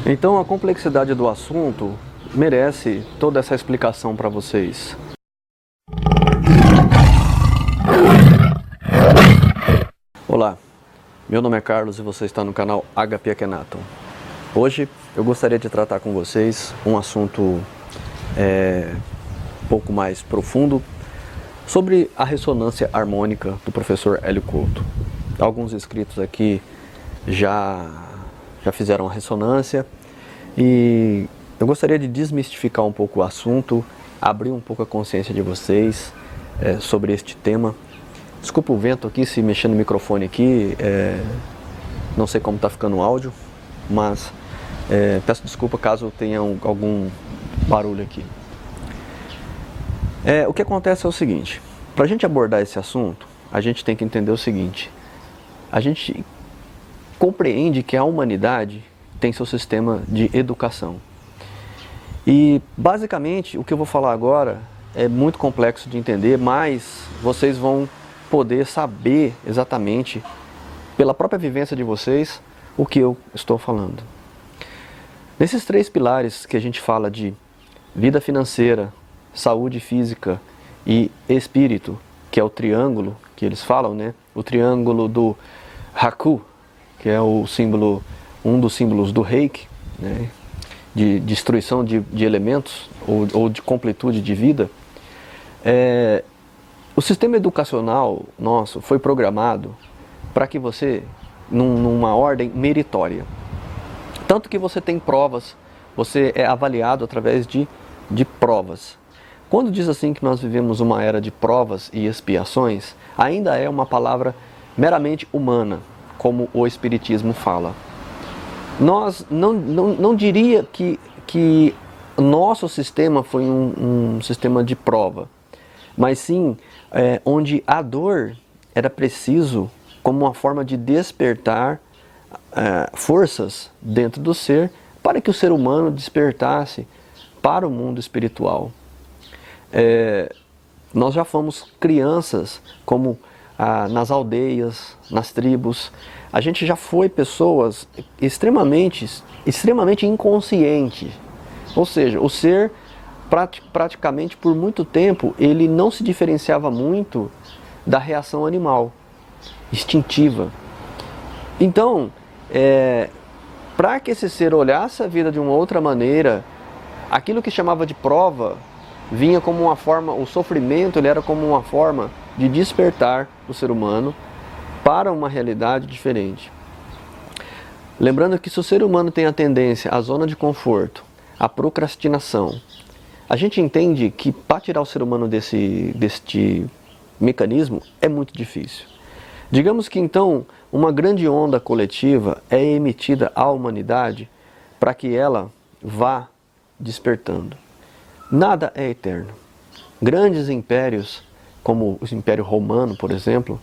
Então a complexidade do assunto merece toda essa explicação para vocês. Olá, meu nome é Carlos e você está no canal HP Akhenaton. Hoje eu gostaria de tratar com vocês um assunto um pouco mais profundo sobre a ressonância harmônica do professor Hélio Couto. Alguns inscritos aqui já fizeram a ressonância e eu gostaria de desmistificar um pouco o assunto, abrir um pouco a consciência de vocês sobre este tema. Desculpa o vento aqui, se mexer no microfone aqui, não sei como está ficando o áudio, mas peço desculpa caso tenha algum barulho aqui. O que acontece é o seguinte, para a gente abordar esse assunto, a gente tem que entender o seguinte: a gente compreende que a humanidade tem seu sistema de educação. E basicamente o que eu vou falar agora é muito complexo de entender, mas vocês vão poder saber exatamente, pela própria vivência de vocês, o que eu estou falando. Nesses 3 pilares que a gente fala de vida financeira, saúde física e espírito, que é o triângulo que eles falam, né? O triângulo do Haku, que é o símbolo, um dos símbolos do Reiki, né? De destruição de elementos ou de completude de vida. O sistema educacional nosso foi programado para que você, numa ordem meritória. Tanto que você tem provas, você é avaliado através de provas. Quando diz assim que nós vivemos uma era de provas e expiações, ainda é uma palavra meramente humana, como o Espiritismo fala. Nós não diria que nosso sistema foi um sistema de prova, mas sim onde a dor era preciso como uma forma de despertar forças dentro do ser, para que o ser humano despertasse para o mundo espiritual. Nós já fomos crianças, como nas aldeias, nas tribos. A gente já foi pessoas extremamente inconscientes. Ou seja, o ser praticamente por muito tempo ele não se diferenciava muito da reação animal, instintiva. Então, para que esse ser olhasse a vida de uma outra maneira, aquilo que chamava de prova vinha como uma forma, o sofrimento ele era como uma forma de despertar o ser humano para uma realidade diferente. Lembrando que se o ser humano tem a tendência à zona de conforto, à procrastinação, a gente entende que para tirar o ser humano deste mecanismo é muito difícil. Digamos que então uma grande onda coletiva é emitida à humanidade para que ela vá despertando. Nada é eterno. Grandes impérios, como o Império Romano, por exemplo,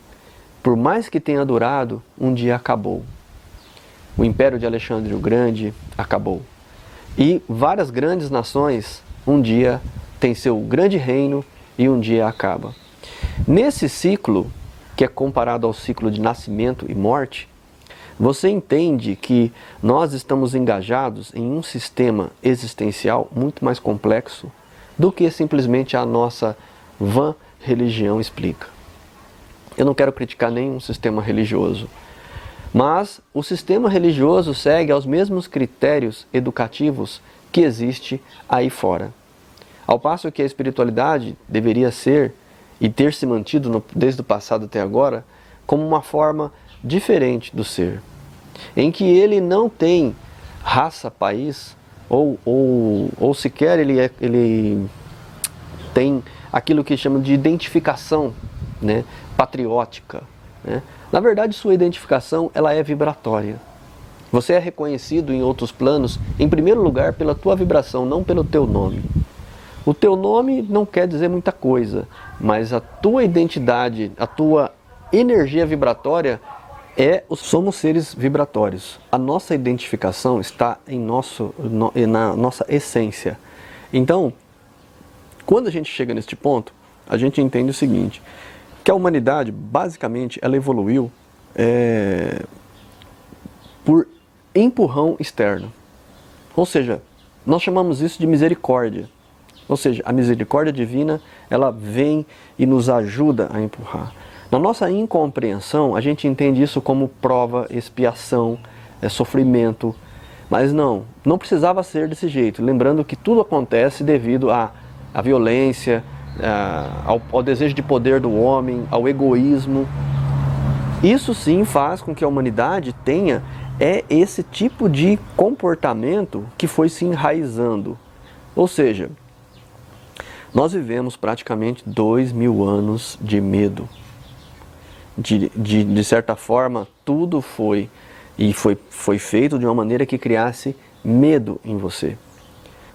por mais que tenha durado, um dia acabou. O Império de Alexandre o Grande acabou. E várias grandes nações, um dia tem seu grande reino e um dia acaba. Nesse ciclo, que é comparado ao ciclo de nascimento e morte, você entende que nós estamos engajados em um sistema existencial muito mais complexo do que simplesmente a nossa vã religião explica. Eu não quero criticar nenhum sistema religioso, mas o sistema religioso segue aos mesmos critérios educativos que existe aí fora. Ao passo que a espiritualidade deveria ser e ter se mantido desde o passado até agora como uma forma diferente do ser, em que ele não tem raça, país, ou sequer ele tem aquilo que chama de identificação, né, patriótica, né? Na verdade, sua identificação ela é vibratória. Você é reconhecido em outros planos, em primeiro lugar, pela tua vibração, não pelo teu nome. O teu nome não quer dizer muita coisa, mas a tua identidade, a tua energia vibratória somos seres vibratórios. A nossa identificação está na nossa essência. Então, quando a gente chega neste ponto, a gente entende o seguinte, que a humanidade, basicamente, ela evoluiu por empurrão externo. Ou seja, nós chamamos isso de misericórdia. Ou seja, a misericórdia divina, ela vem e nos ajuda a empurrar. Na nossa incompreensão, a gente entende isso como prova, expiação, sofrimento. Mas não precisava ser desse jeito. Lembrando que tudo acontece devido à violência, ao desejo de poder do homem, ao egoísmo. Isso sim faz com que a humanidade tenha esse tipo de comportamento que foi se enraizando. Ou seja, nós vivemos praticamente 2000 anos de medo. De certa forma, tudo foi feito de uma maneira que criasse medo em você.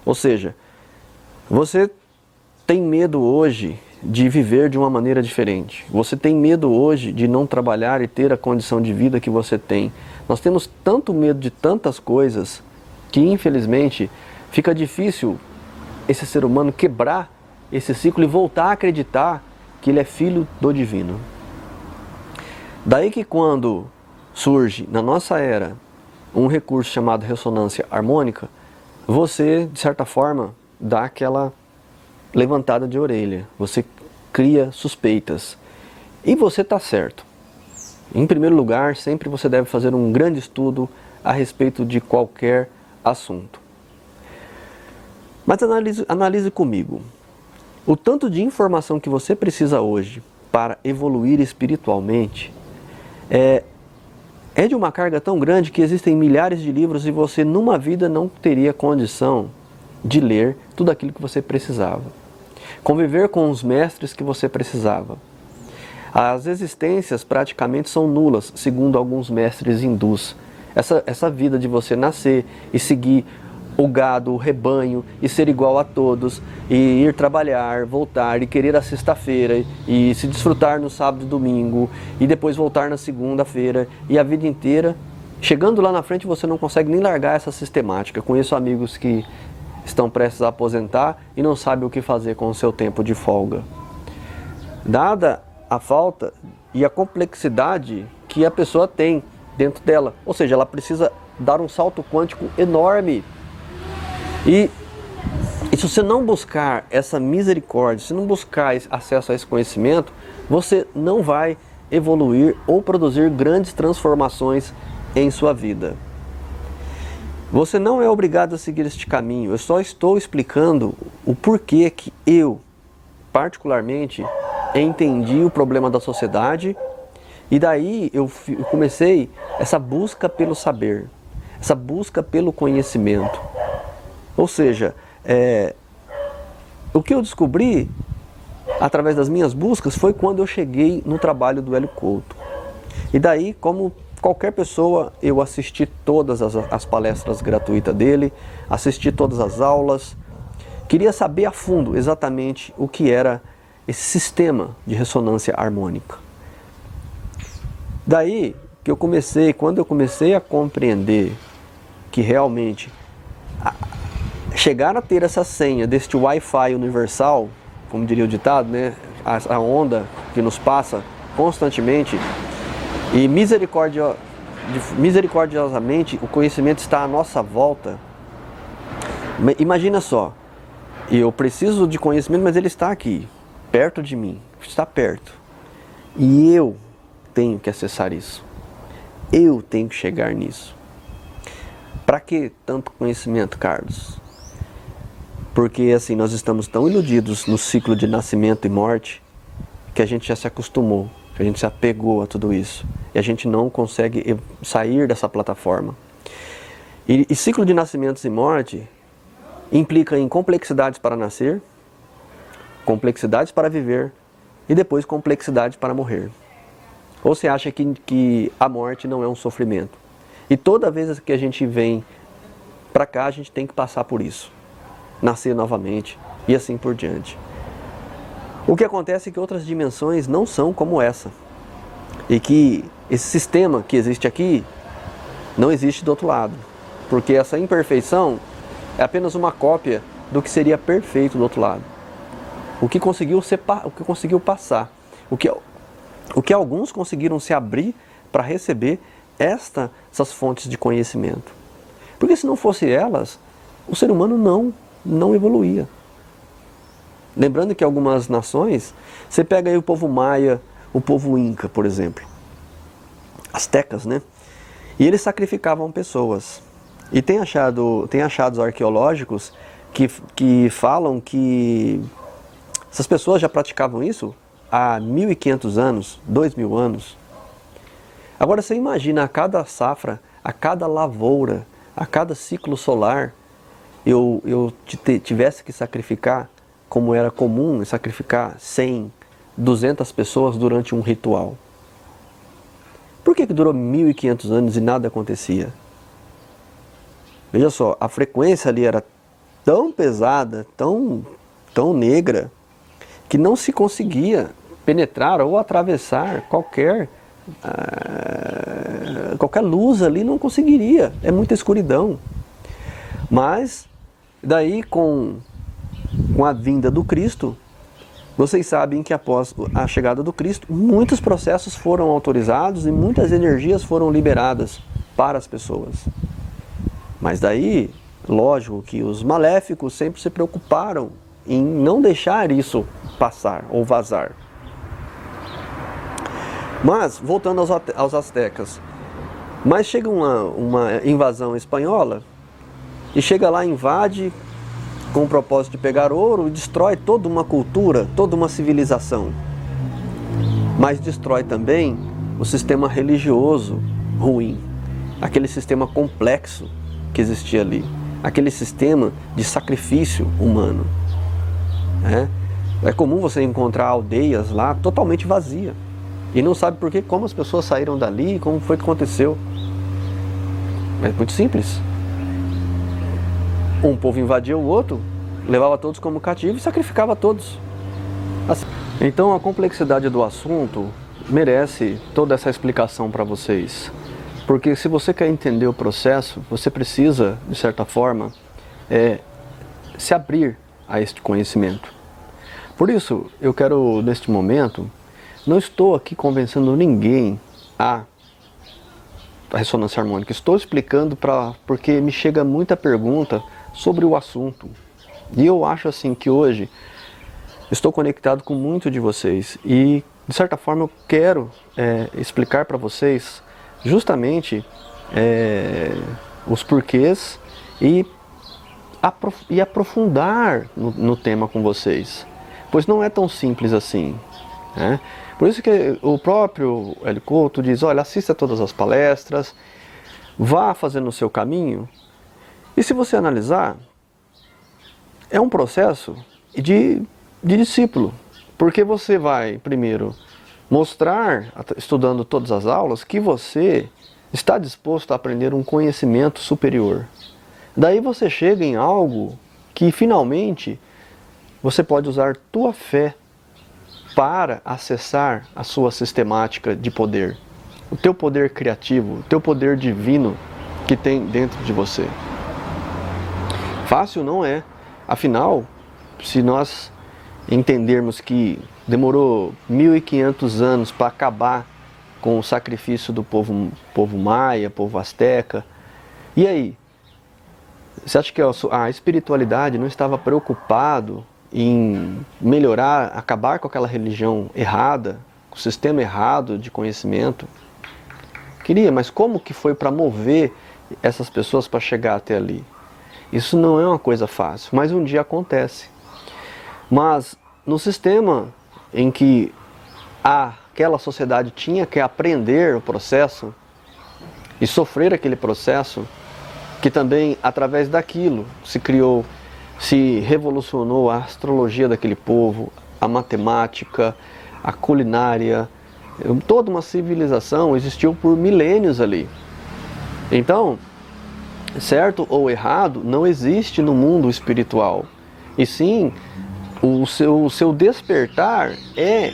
Ou seja, você tem medo hoje de viver de uma maneira diferente. Você tem medo hoje de não trabalhar e ter a condição de vida que você tem. Nós temos tanto medo de tantas coisas que, infelizmente, fica difícil esse ser humano quebrar esse ciclo e voltar a acreditar que ele é filho do divino. Daí que quando surge na nossa era um recurso chamado ressonância harmônica, você, de certa forma, dá aquela levantada de orelha, você cria suspeitas. E você está certo. Em primeiro lugar, sempre você deve fazer um grande estudo a respeito de qualquer assunto. Mas analise comigo. O tanto de informação que você precisa hoje para evoluir espiritualmente é de uma carga tão grande que existem milhares de livros e você numa vida não teria condição de ler tudo aquilo que você precisava. Conviver com os mestres que você precisava. As existências praticamente são nulas, segundo alguns mestres hindus. Essa vida de você nascer e seguir o gado, o rebanho, e ser igual a todos, e ir trabalhar, voltar, e querer a sexta-feira, e se desfrutar no sábado e domingo, e depois voltar na segunda-feira, e a vida inteira. Chegando lá na frente você não consegue nem largar essa sistemática. Conheço amigos que estão prestes a aposentar e não sabem o que fazer com o seu tempo de folga. Dada a falta e a complexidade que a pessoa tem dentro dela, ou seja, ela precisa dar um salto quântico enorme. E se você não buscar essa misericórdia, se não buscar acesso a esse conhecimento, você não vai evoluir ou produzir grandes transformações em sua vida. Você não é obrigado a seguir este caminho, eu só estou explicando o porquê que eu, particularmente, entendi o problema da sociedade e daí eu comecei essa busca pelo saber, essa busca pelo conhecimento. Ou seja, o que eu descobri através das minhas buscas foi quando eu cheguei no trabalho do Hélio Couto. E daí, como qualquer pessoa, eu assisti todas as palestras gratuitas dele, assisti todas as aulas, queria saber a fundo exatamente o que era esse sistema de ressonância harmônica. Daí que quando eu comecei a compreender que realmente chegar a ter essa senha deste Wi-Fi universal, como diria o ditado, né? A onda que nos passa constantemente, e misericordiosamente o conhecimento está à nossa volta. Imagina só, eu preciso de conhecimento, mas ele está aqui, perto de mim, está perto. E eu tenho que acessar isso. Eu tenho que chegar nisso. Para que tanto conhecimento, Carlos? Porque assim, nós estamos tão iludidos no ciclo de nascimento e morte que a gente já se acostumou, que a gente se apegou a tudo isso. E a gente não consegue sair dessa plataforma. E ciclo de nascimentos e morte implica em complexidades para nascer, complexidades para viver e depois complexidades para morrer. Ou você acha que a morte não é um sofrimento? E toda vez que a gente vem para cá, a gente tem que passar por isso. Nascer novamente e assim por diante. O que acontece é que outras dimensões não são como essa. E que esse sistema que existe aqui não existe do outro lado. Porque essa imperfeição é apenas uma cópia do que seria perfeito do outro lado. O que conseguiu passar. O que alguns conseguiram se abrir para receber essas fontes de conhecimento. Porque se não fosse elas, o ser humano não evoluía. Lembrando que algumas nações, você pega aí o povo maia, o povo inca, por exemplo, astecas, né? E eles sacrificavam pessoas. E tem achados arqueológicos que falam que essas pessoas já praticavam isso há 1.500 anos, 2.000 anos. Agora você imagina, a cada safra, a cada lavoura, a cada ciclo solar, eu tivesse que sacrificar, como era comum, sacrificar 100, 200 pessoas durante um ritual. Por que durou 1.500 anos e nada acontecia? Veja só, a frequência ali era tão pesada, tão negra, que não se conseguia penetrar ou atravessar qualquer luz ali, não conseguiria. É muita escuridão. Mas, daí com a vinda do Cristo, vocês sabem que após a chegada do Cristo, muitos processos foram autorizados e muitas energias foram liberadas para as pessoas. Mas daí, lógico que os maléficos sempre se preocuparam em não deixar isso passar ou vazar. Mas, voltando aos astecas, mas chega uma invasão espanhola e chega lá, invade com o propósito de pegar ouro e destrói toda uma cultura, toda uma civilização. Mas destrói também o sistema religioso ruim, aquele sistema complexo que existia ali, aquele sistema de sacrifício humano. É comum você encontrar aldeias lá totalmente vazias e não sabe por quê, como as pessoas saíram dali, como foi que aconteceu. É muito simples. Um povo invadia o outro, levava todos como cativos e sacrificava todos. Assim. Então a complexidade do assunto merece toda essa explicação para vocês. Porque se você quer entender o processo, você precisa, de certa forma, se abrir a este conhecimento. Por isso, eu quero, neste momento, não estou aqui convencendo ninguém a ressonância harmônica. Estou explicando porque me chega muita pergunta sobre o assunto. E eu acho assim que hoje estou conectado com muito de vocês. E, de certa forma, eu quero explicar para vocês justamente os porquês e aprofundar no tema com vocês, pois não é tão simples assim, né? Por isso que o próprio Hélio Couto diz, olha, assista todas as palestras, vá fazendo o seu caminho, e se você analisar, é um processo de discípulo, porque você vai primeiro mostrar, estudando todas as aulas, que você está disposto a aprender um conhecimento superior. Daí você chega em algo que finalmente você pode usar tua fé para acessar a sua sistemática de poder, o teu poder criativo, o teu poder divino que tem dentro de você. Fácil não é. Afinal, se nós entendermos que demorou 1.500 anos para acabar com o sacrifício do povo maia, povo asteca, e aí? Você acha que a espiritualidade não estava preocupado em melhorar, acabar com aquela religião errada, com o sistema errado de conhecimento? Queria, mas como que foi para mover essas pessoas para chegar até ali? Isso não é uma coisa fácil, mas um dia acontece. Mas no sistema em que aquela sociedade tinha que aprender o processo e sofrer aquele processo, que também através daquilo se revolucionou a astrologia daquele povo, a matemática, a culinária, toda uma civilização existiu por milênios ali. Então, certo ou errado não existe no mundo espiritual, e sim o seu despertar é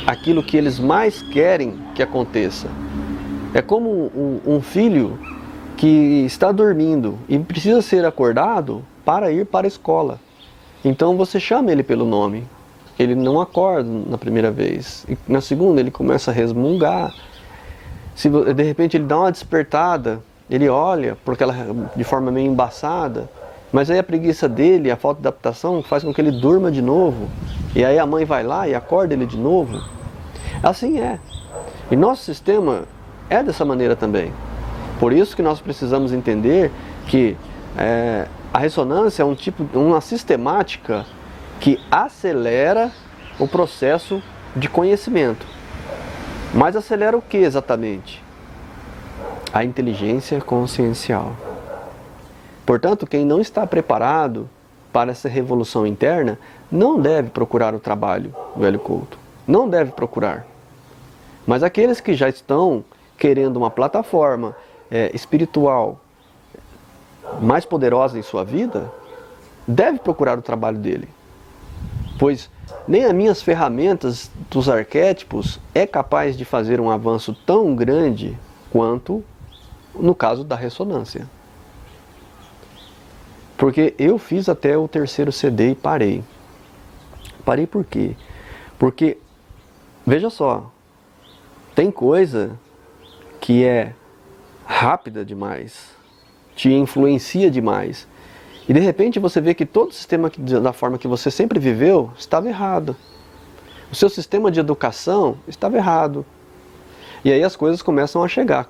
aquilo que eles mais querem que aconteça. É como um filho que está dormindo e precisa ser acordado para ir para a escola. Então você chama ele pelo nome. Ele não acorda na primeira vez. E na segunda ele começa a resmungar. Se de repente ele dá uma despertada, ele olha de forma meio embaçada Mas aí a preguiça dele, a falta de adaptação, faz com que ele durma de novo. E aí a mãe vai lá e acorda ele de novo. Assim é. E nosso sistema é dessa maneira também. Por isso que nós precisamos entender que a ressonância é uma sistemática que acelera o processo de conhecimento. Mas acelera o que exatamente? A inteligência consciencial. Portanto, quem não está preparado para essa revolução interna não deve procurar o trabalho do Hélio Couto. Não deve procurar. Mas aqueles que já estão querendo uma plataforma espiritual mais poderosa em sua vida, deve procurar o trabalho dele. Pois nem as minhas ferramentas dos arquétipos é capaz de fazer um avanço tão grande quanto no caso da ressonância. Porque eu fiz até o 3º CD e parei. Parei por quê? Porque, veja só, tem coisa que é rápida demais, te influencia demais. E de repente você vê que todo o sistema da forma que você sempre viveu estava errado. O seu sistema de educação estava errado. E aí as coisas começam a chegar.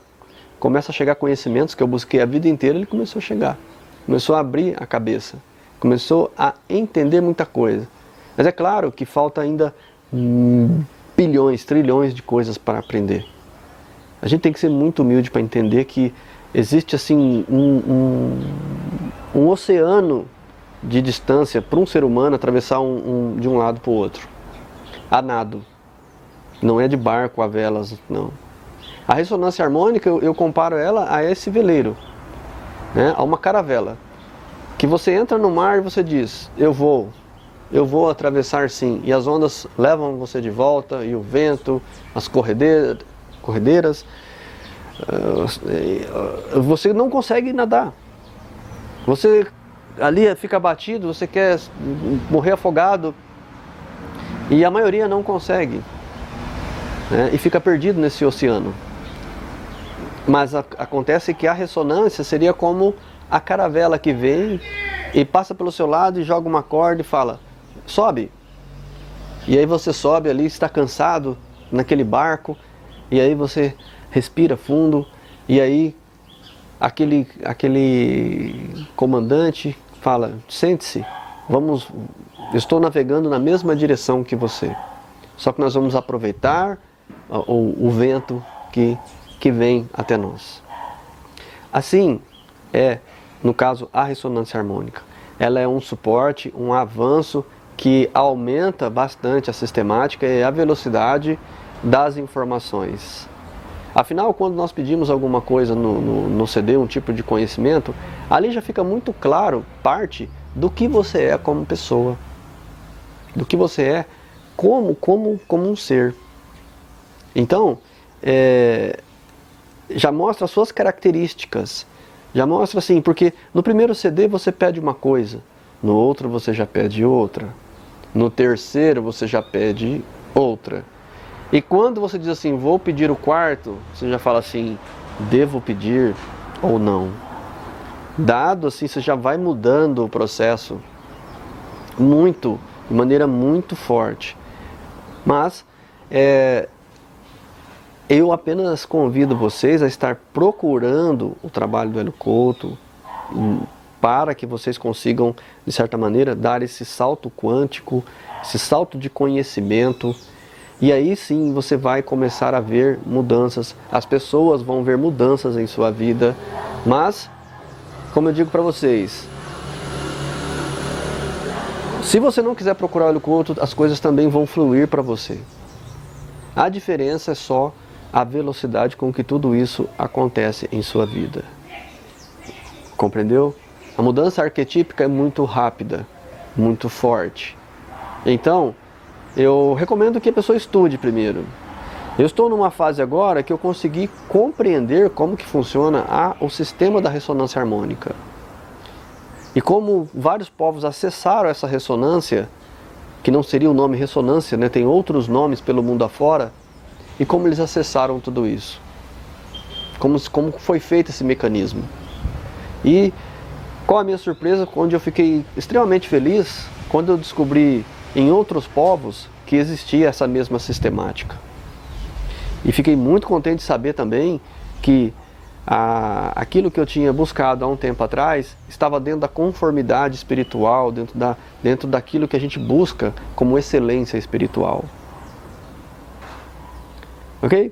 Começa a chegar conhecimentos que eu busquei a vida inteira, ele começou a chegar. Começou a abrir a cabeça. Começou a entender muita coisa. Mas é claro que falta ainda bilhões, trilhões de coisas para aprender. A gente tem que ser muito humilde para entender que existe assim um oceano de distância para um ser humano atravessar de um lado para o outro. A nado. Não é de barco a velas, não. A ressonância harmônica, eu comparo ela a esse veleiro, né? A uma caravela. Que você entra no mar e você diz, eu vou atravessar sim. E as ondas levam você de volta, e o vento, as corredeiras. Você não consegue nadar. Você ali fica abatido, você quer morrer afogado. E a maioria não consegue, né? E fica perdido nesse oceano. Mas acontece que a ressonância seria como a caravela que vem e passa pelo seu lado e joga uma corda e fala, sobe. E aí você sobe ali, está cansado naquele barco, e aí você respira fundo, e aí aquele comandante fala, sente-se, estou navegando na mesma direção que você. Só que nós vamos aproveitar o vento que vem até nós. Assim é, no caso, a ressonância harmônica. Ela é um suporte, um avanço que aumenta bastante a sistemática e a velocidade das informações. Afinal, quando nós pedimos alguma coisa no CD, um tipo de conhecimento, ali já fica muito claro parte do que você é como pessoa, do que você é como um ser. Então, já mostra as suas características, já mostra assim, porque no primeiro CD você pede uma coisa, no outro você já pede outra, no terceiro você já pede outra. E quando você diz assim, vou pedir o quarto, você já fala assim, devo pedir ou não. Dado assim, você já vai mudando o processo de maneira muito forte. Mas eu apenas convido vocês a estar procurando o trabalho do Hélio Couto para que vocês consigam, de certa maneira, dar esse salto quântico, esse salto de conhecimento. E aí sim você vai começar a ver mudanças, as pessoas vão ver mudanças em sua vida, mas, como eu digo para vocês, se você não quiser procurar o Hélio Couto, as coisas também vão fluir para você. A diferença é só a velocidade com que tudo isso acontece em sua vida. Compreendeu? A mudança arquetípica é muito rápida, muito forte. Então, eu recomendo que a pessoa estude primeiro. Eu estou numa fase agora que eu consegui compreender como que funciona o sistema da ressonância harmônica. E como vários povos acessaram essa ressonância, que não seria o nome ressonância, né? Tem outros nomes pelo mundo afora, e como eles acessaram tudo isso. Como foi feito esse mecanismo. E Qual a minha surpresa, onde eu fiquei extremamente feliz quando eu descobri em outros povos que existia essa mesma sistemática. E fiquei muito contente de saber também que aquilo que eu tinha buscado há um tempo atrás estava dentro da conformidade espiritual, dentro daquilo que a gente busca como excelência espiritual. Ok?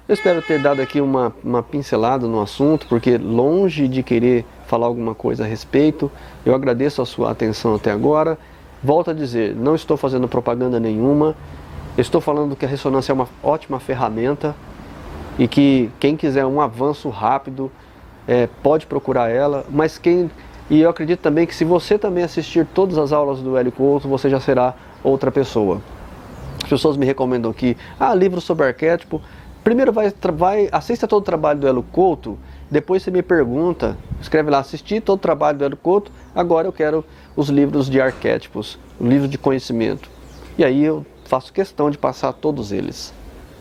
Eu espero ter dado aqui uma pincelada no assunto, porque longe de querer falar alguma coisa a respeito, eu agradeço a sua atenção até agora. Volto a dizer, não estou fazendo propaganda nenhuma, estou falando que a ressonância é uma ótima ferramenta e que quem quiser um avanço rápido pode procurar ela, e eu acredito também que se você também assistir todas as aulas do Hélio Couto, você já será outra pessoa. As pessoas me recomendam aqui, livro sobre arquétipo. Primeiro assista todo o trabalho do Hélio Couto, depois você me pergunta, escreve lá, assisti todo o trabalho do Hélio Couto, agora eu quero os livros de arquétipos, o livro de conhecimento. E aí eu faço questão de passar todos eles,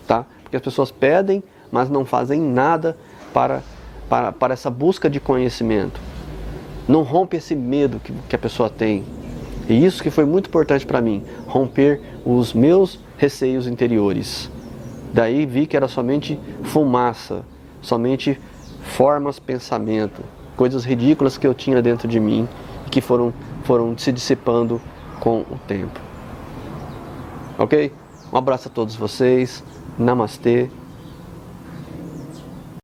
tá? Porque as pessoas pedem, mas não fazem nada para essa busca de conhecimento. Não rompe esse medo que a pessoa tem. E isso que foi muito importante para mim, romper os meus receios interiores. Daí vi que era somente fumaça, somente formas, pensamento, coisas ridículas que eu tinha dentro de mim e que foram se dissipando com o tempo. Ok? Um abraço a todos vocês. Namastê.